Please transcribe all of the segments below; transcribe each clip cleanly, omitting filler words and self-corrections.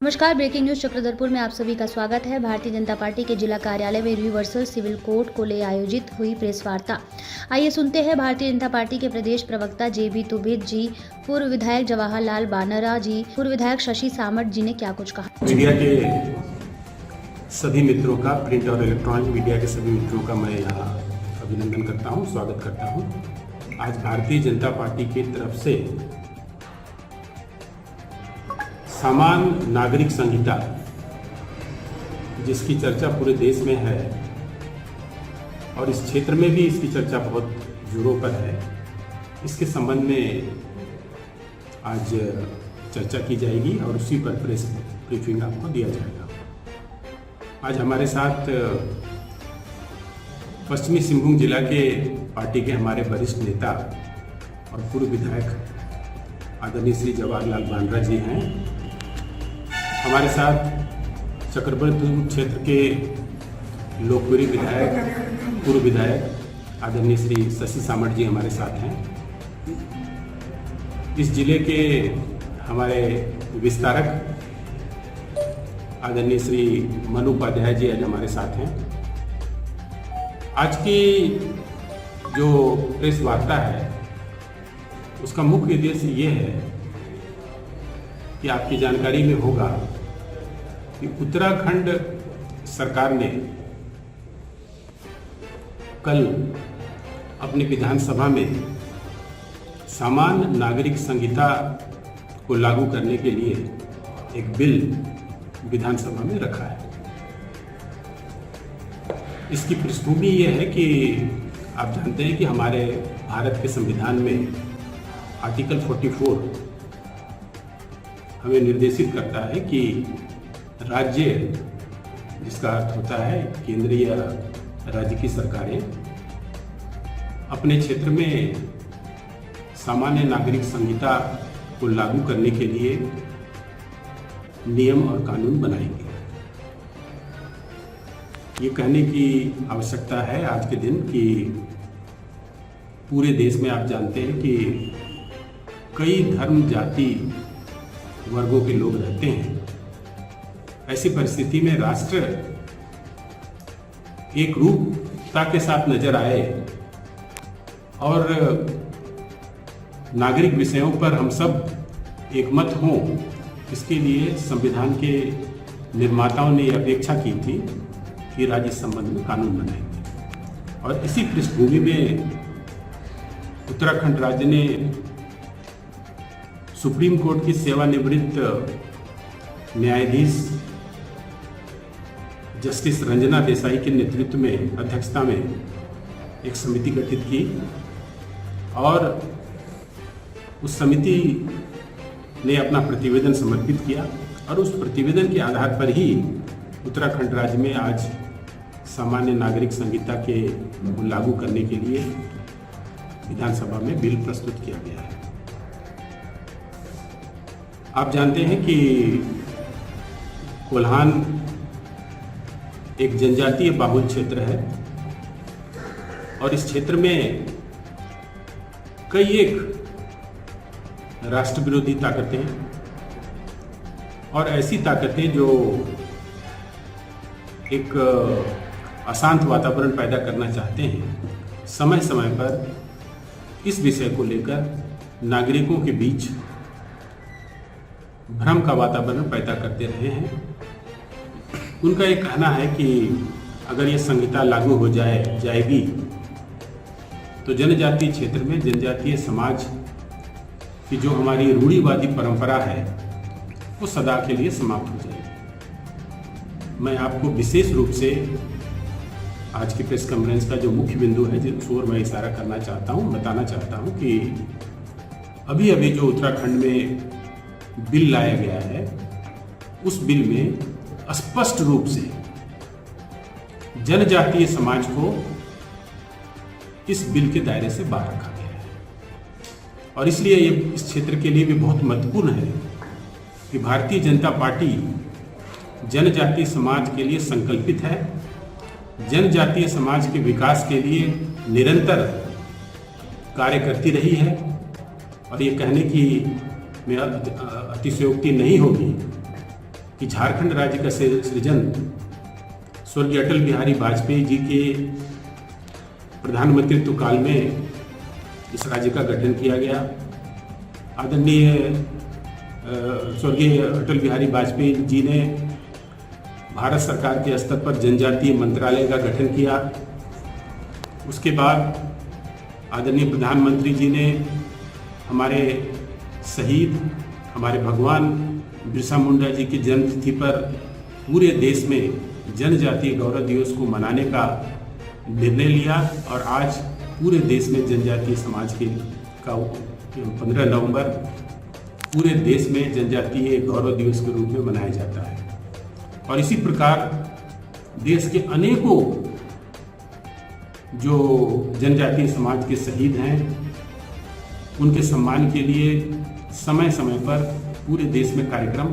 नमस्कार, breaking news Chakradharpur में आप सभी का स्वागत है। भारतीय जनता पार्टी के जिला कार्यालय में यूनिवर्सल सिविल कोड को ले आयोजित हुई प्रेस वार्ता। आइए सुनते हैं भारतीय जनता पार्टी के प्रदेश प्रवक्ता JB तुबिद जी, पूर्व विधायक जवाहरलाल बानरा जी, पूर्व विधायक शशि सामंत जी ने क्या कुछ कहा। मीडिया के सभी मित्रों का, प्रिंट और इलेक्ट्रॉनिक मीडिया के सभी मित्रों का मैं यहाँ अभिनंदन करता हूँ, स्वागत करता हूँ। आज भारतीय जनता पार्टी की तरफ से समान नागरिक संहिता, जिसकी चर्चा पूरे देश में है और इस क्षेत्र में भी इसकी चर्चा बहुत जोरों पर है, इसके संबंध में आज चर्चा की जाएगी और उसी पर प्रेस ब्रीफिंग आपको दिया जाएगा। आज हमारे साथ पश्चिमी सिंहभूम जिला के पार्टी के हमारे वरिष्ठ नेता और पूर्व विधायक आदरणीय श्री जवाहरलाल बानरा जी हैं। हमारे साथ चक्रधरपुर क्षेत्र के लोकप्रिय विधायक, पूर्व विधायक आदरणीय श्री शशि सामंत जी हमारे साथ हैं। इस जिले के हमारे विस्तारक आदरणीय श्री मनु उपाध्याय जी आज हमारे साथ हैं। आज की जो प्रेस वार्ता है उसका मुख्य उद्देश्य ये है कि आपकी जानकारी में होगा कि उत्तराखंड सरकार ने कल अपनी विधानसभा में समान नागरिक संहिता को लागू करने के लिए एक बिल विधानसभा में रखा है। इसकी पृष्ठभूमि यह है कि आप जानते हैं कि हमारे भारत के संविधान में आर्टिकल 44 हमें निर्देशित करता है कि राज्य, जिसका अर्थ होता है केंद्रीय राज्य की सरकारें, अपने क्षेत्र में सामान्य नागरिक संहिता को लागू करने के लिए नियम और कानून बनाएंगे। ये कहने की आवश्यकता है आज के दिन कि पूरे देश में आप जानते हैं कि कई धर्म, जाति, वर्गों के लोग रहते हैं। ऐसी परिस्थिति में राष्ट्र एक रूपता के साथ नजर आए और नागरिक विषयों पर हम सब एकमत हों, इसके लिए संविधान के निर्माताओं ने अपेक्षा की थी कि राज्य इस संबंध में कानून बनाएंगे। और इसी पृष्ठभूमि में उत्तराखंड राज्य ने सुप्रीम कोर्ट की सेवानिवृत्त न्यायाधीश जस्टिस रंजना देसाई के नेतृत्व में, अध्यक्षता में एक समिति गठित की और उस समिति ने अपना प्रतिवेदन समर्पित किया और उस प्रतिवेदन के आधार पर ही उत्तराखंड राज्य में आज सामान्य नागरिक संहिता के लागू करने के लिए विधानसभा में बिल प्रस्तुत किया गया है। आप जानते हैं कि कोल्हान एक जनजातीय बाहुल क्षेत्र है और इस क्षेत्र में कई एक राष्ट्र विरोधी ताकतें और ऐसी ताकतें जो एक अशांत वातावरण पैदा करना चाहते हैं, समय समय पर इस विषय को लेकर नागरिकों के बीच भ्रम का वातावरण पैदा करते रहे हैं। उनका ये कहना है कि अगर ये संहिता लागू हो जाएगी तो जनजातीय क्षेत्र में जनजातीय समाज की जो हमारी रूढ़िवादी परंपरा है वो सदा के लिए समाप्त हो जाएगी। मैं आपको विशेष रूप से आज की प्रेस कॉन्फ्रेंस का जो मुख्य बिंदु है जिस ओर मैं इशारा करना चाहता हूँ, बताना चाहता हूँ कि अभी अभी जो उत्तराखंड में बिल लाया गया है, उस बिल में स्पष्ट रूप से जनजातीय समाज को इस बिल के दायरे से बाहर रखा गया है और इसलिए ये इस क्षेत्र के लिए भी बहुत महत्वपूर्ण है कि भारतीय जनता पार्टी जनजातीय समाज के लिए संकल्पित है, जनजातीय समाज के विकास के लिए निरंतर कार्य करती रही है और ये कहने की में अतिशयोक्ति नहीं होगी कि झारखंड राज्य का सृजन स्वर्गीय अटल बिहारी वाजपेयी जी के प्रधानमंत्रित्व काल में इस राज्य का गठन किया गया। आदरणीय स्वर्गीय अटल बिहारी वाजपेयी जी ने भारत सरकार के स्तर पर जनजातीय मंत्रालय का गठन किया। उसके बाद आदरणीय प्रधानमंत्री जी ने हमारे शहीद, हमारे भगवान बिरसा मुंडा जी की जन्मतिथि पर पूरे देश में जनजातीय गौरव दिवस को मनाने का निर्णय लिया और आज पूरे देश में जनजातीय समाज के का 15 नवंबर पूरे देश में जनजातीय गौरव दिवस के रूप में मनाया जाता है। और इसी प्रकार देश के अनेकों जो जनजातीय समाज के शहीद हैं उनके सम्मान के लिए समय समय पर पूरे देश में कार्यक्रम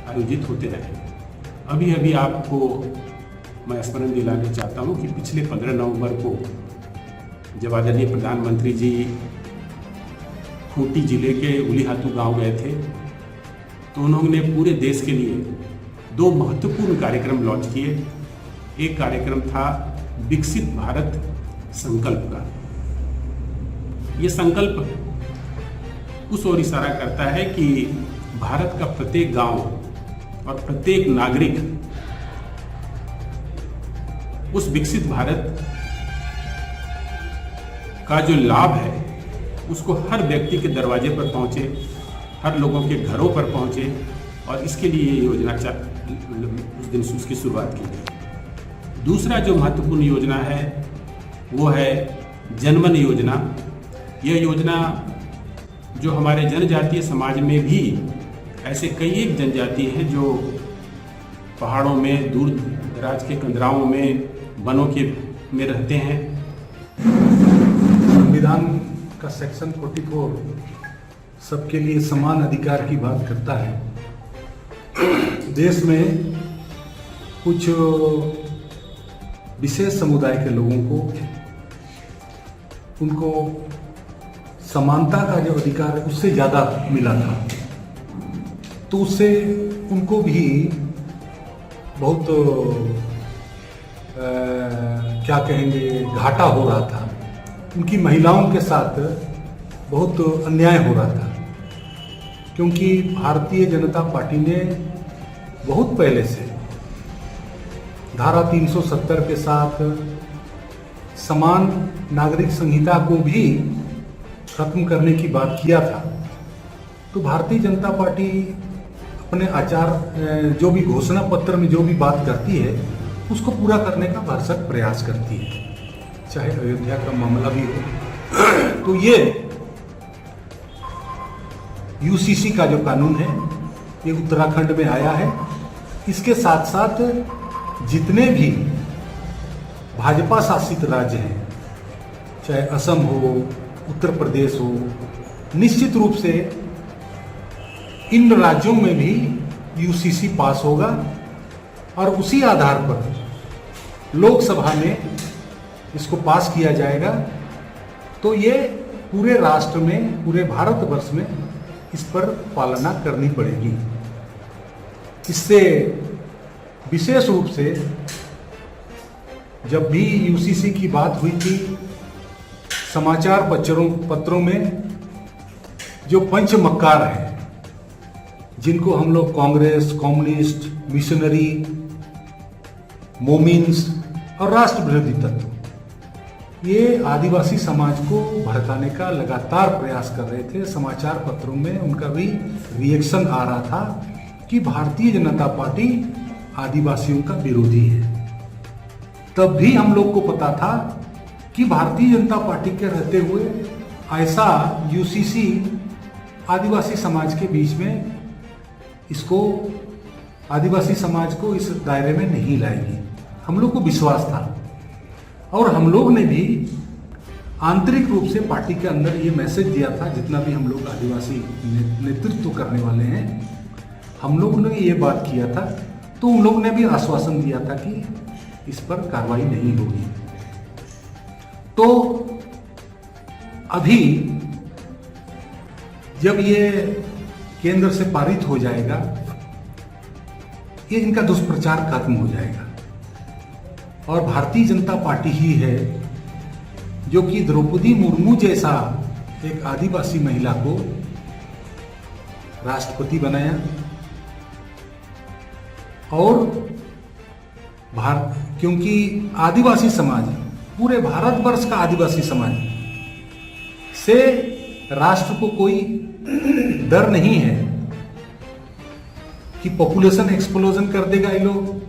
आयोजित होते रहे। अभी अभी आपको मैं स्मरण दिलाना चाहता हूं कि पिछले 15 नवंबर को जब आदरणीय प्रधानमंत्री जी खूंटी जिले के उलीहातू गांव गए थे तो उन्होंने पूरे देश के लिए 2 महत्वपूर्ण कार्यक्रम लॉन्च किए। एक कार्यक्रम था विकसित भारत संकल्प का। ये संकल्प उस ओर इशारा करता है कि भारत का प्रत्येक गांव और प्रत्येक नागरिक उस विकसित भारत का जो लाभ है उसको हर व्यक्ति के दरवाजे पर पहुंचे, हर लोगों के घरों पर पहुंचे और इसके लिए ये योजना उस दिन उसकी शुरुआत की गई। दूसरा जो महत्वपूर्ण योजना है वो है जनमन योजना। यह योजना जो हमारे जनजातीय समाज में भी ऐसे कई एक जनजाति हैं जो पहाड़ों में, दूर दराज के कंदराओं में, वनों के में रहते हैं। संविधान का सेक्शन 44 सबके लिए समान अधिकार की बात करता है। देश में कुछ विशेष समुदाय के लोगों को उनको समानता का जो अधिकार है उससे ज़्यादा मिला था, तो उससे उनको भी बहुत क्या कहेंगे घाटा हो रहा था। उनकी महिलाओं के साथ बहुत अन्याय हो रहा था, क्योंकि भारतीय जनता पार्टी ने बहुत पहले से धारा 370 के साथ समान नागरिक संहिता को भी खत्म करने की बात किया था। तो भारतीय जनता पार्टी अपने आचार जो भी घोषणा पत्र में जो भी बात करती है उसको पूरा करने का भरसक प्रयास करती है, चाहे अयोध्या का मामला भी हो। तो ये यूसीसी का जो कानून है ये उत्तराखंड में आया है। इसके साथ साथ जितने भी भाजपा शासित राज्य हैं, चाहे असम हो, उत्तर प्रदेश हो, निश्चित रूप से इन राज्यों में भी यूसीसी पास होगा और उसी आधार पर लोकसभा में इसको पास किया जाएगा। तो ये पूरे राष्ट्र में, पूरे भारतवर्ष में इस पर पालना करनी पड़ेगी। इससे विशेष रूप से जब भी यूसीसी की बात हुई थी, समाचार पत्रों में जो पंचमक्कार हैं, जिनको हम लोग कांग्रेस, कम्युनिस्ट, मिशनरी, मोमिन्स और राष्ट्र विरोधी तत्व, ये आदिवासी समाज को भड़काने का लगातार प्रयास कर रहे थे। समाचार पत्रों में उनका भी रिएक्शन आ रहा था कि भारतीय जनता पार्टी आदिवासियों का विरोधी है। तब भी हम लोग को पता था कि भारतीय जनता पार्टी के रहते हुए ऐसा यूसीसी आदिवासी समाज के बीच में इसको, आदिवासी समाज को इस दायरे में नहीं लाएगी। हम लोग को विश्वास था और हम लोग ने भी आंतरिक रूप से पार्टी के अंदर ये मैसेज दिया था, जितना भी हम लोग आदिवासी नेतृत्व करने वाले हैं, हम लोगों ने ये बात किया था। तो उन लोगों ने भी आश्वासन दिया था कि इस पर कार्रवाई नहीं होगी। तो अभी जब ये केंद्र से पारित हो जाएगा ये इनका दुष्प्रचार खत्म हो जाएगा। और भारतीय जनता पार्टी ही है जो कि द्रौपदी मुर्मू जैसा एक आदिवासी महिला को राष्ट्रपति बनाया और क्योंकि आदिवासी समाज, पूरे भारतवर्ष का आदिवासी समाज से राष्ट्र को कोई डर नहीं है कि पॉपुलेशन एक्सप्लोजन कर देगा ये लोग,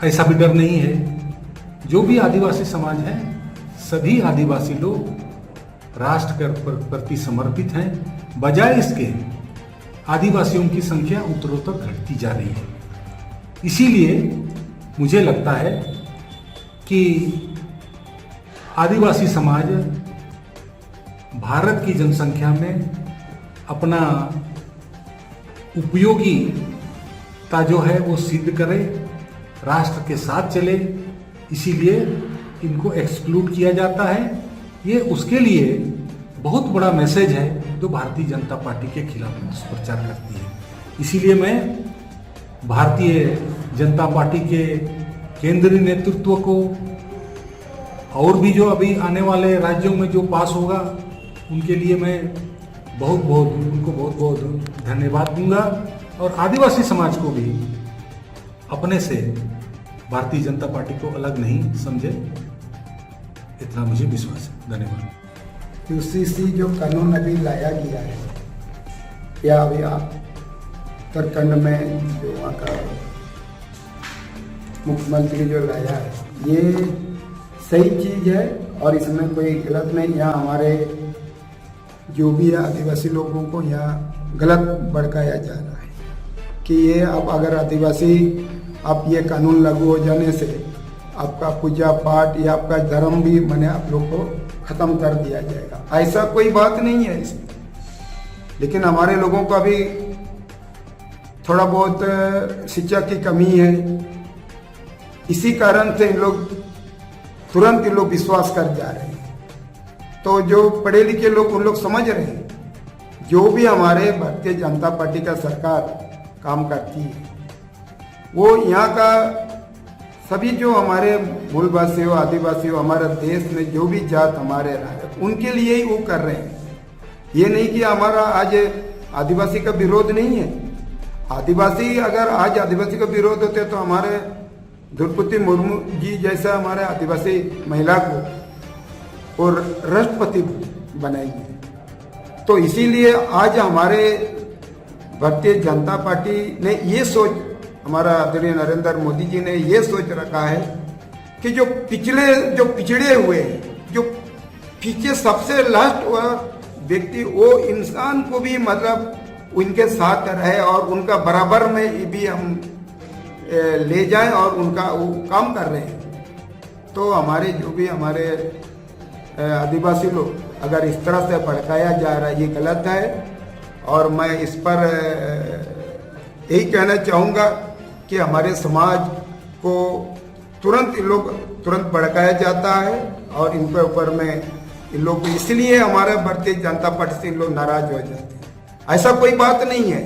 ऐसा भी डर नहीं है। जो भी आदिवासी समाज है, सभी आदिवासी लोग राष्ट्र के प्रति समर्पित हैं। बजाय इसके आदिवासियों की संख्या उत्तरोत्तर घटती जा रही है। इसीलिए मुझे लगता है कि आदिवासी समाज भारत की जनसंख्या में अपना उपयोगिता जो है वो सिद्ध करे, राष्ट्र के साथ चले, इसीलिए इनको एक्सक्लूड किया जाता है। ये उसके लिए बहुत बड़ा मैसेज है जो भारतीय जनता पार्टी के खिलाफ दुष्प्रचार करती है। इसीलिए मैं भारतीय जनता पार्टी के केंद्रीय नेतृत्व को और भी जो अभी आने वाले राज्यों में जो पास होगा उनके लिए मैं उनको बहुत बहुत धन्यवाद दूंगा और आदिवासी समाज को भी अपने से भारतीय जनता पार्टी को अलग नहीं समझे, इतना मुझे विश्वास है। धन्यवाद। यूसीसी जो कानून अभी लाया गया है या अभी उत्तराखंड में जो वहाँ का मुख्यमंत्री जो लाया है, ये सही चीज़ है और इसमें कोई गलत नहीं। यहाँ हमारे जो भी आदिवासी लोगों को यहाँ गलत भड़काया जा रहा है कि ये अब अगर आदिवासी अब ये कानून लागू हो जाने से आपका पूजा पाठ या आपका धर्म भी मैंने आप लोग को ख़त्म कर दिया जाएगा, ऐसा कोई बात नहीं है इसमें। लेकिन हमारे लोगों को अभी थोड़ा बहुत शिक्षा की कमी है, इसी कारण से इन लोग तुरंत इन लोग विश्वास कर जा रहे हैं। तो जो पढ़े लिखे लोग उन लोग समझ रहे हैं, जो भी हमारे भारतीय जनता पार्टी का सरकार काम करती है वो यहाँ का सभी जो हमारे मूलवासी हो, आदिवासी हो, हमारे देश में जो भी जात हमारे रहे उनके लिए ही वो कर रहे हैं। ये नहीं कि हमारा आज आदिवासी का विरोध नहीं है। आदिवासी अगर आज आदिवासी का विरोध होते तो हमारे द्रौपदी मुर्मू जी जैसा हमारे आदिवासी महिला को और राष्ट्रपति बनाएंगे। तो इसीलिए आज हमारे भारतीय जनता पार्टी ने ये सोच, हमारा आदरणीय नरेंद्र मोदी जी ने ये सोच रखा है कि जो पिछड़े हुए हैं, जो पीछे सबसे लास्ट व्यक्ति, वो इंसान को भी मतलब उनके साथ रहे और उनका बराबर में भी हम ले जाएं और उनका वो काम कर रहे हैं। तो हमारे जो भी हमारे आदिवासी लोग अगर इस तरह से भड़काया जा रहा है, ये गलत है। और मैं इस पर यही कहना चाहूँगा कि हमारे समाज को तुरंत भड़काया जाता है और इनके ऊपर में इन लोग इसलिए हमारे भारतीय जनता पार्टी से इन लोग नाराज हो जाते हैं। ऐसा कोई बात नहीं है।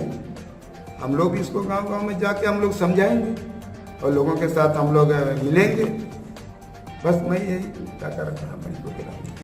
हम लोग इसको गांव-गांव में जाके हम लोग समझाएंगे और लोगों के साथ हम लोग मिलेंगे। बस मैं यही क्या कर रहा था, मैं इनको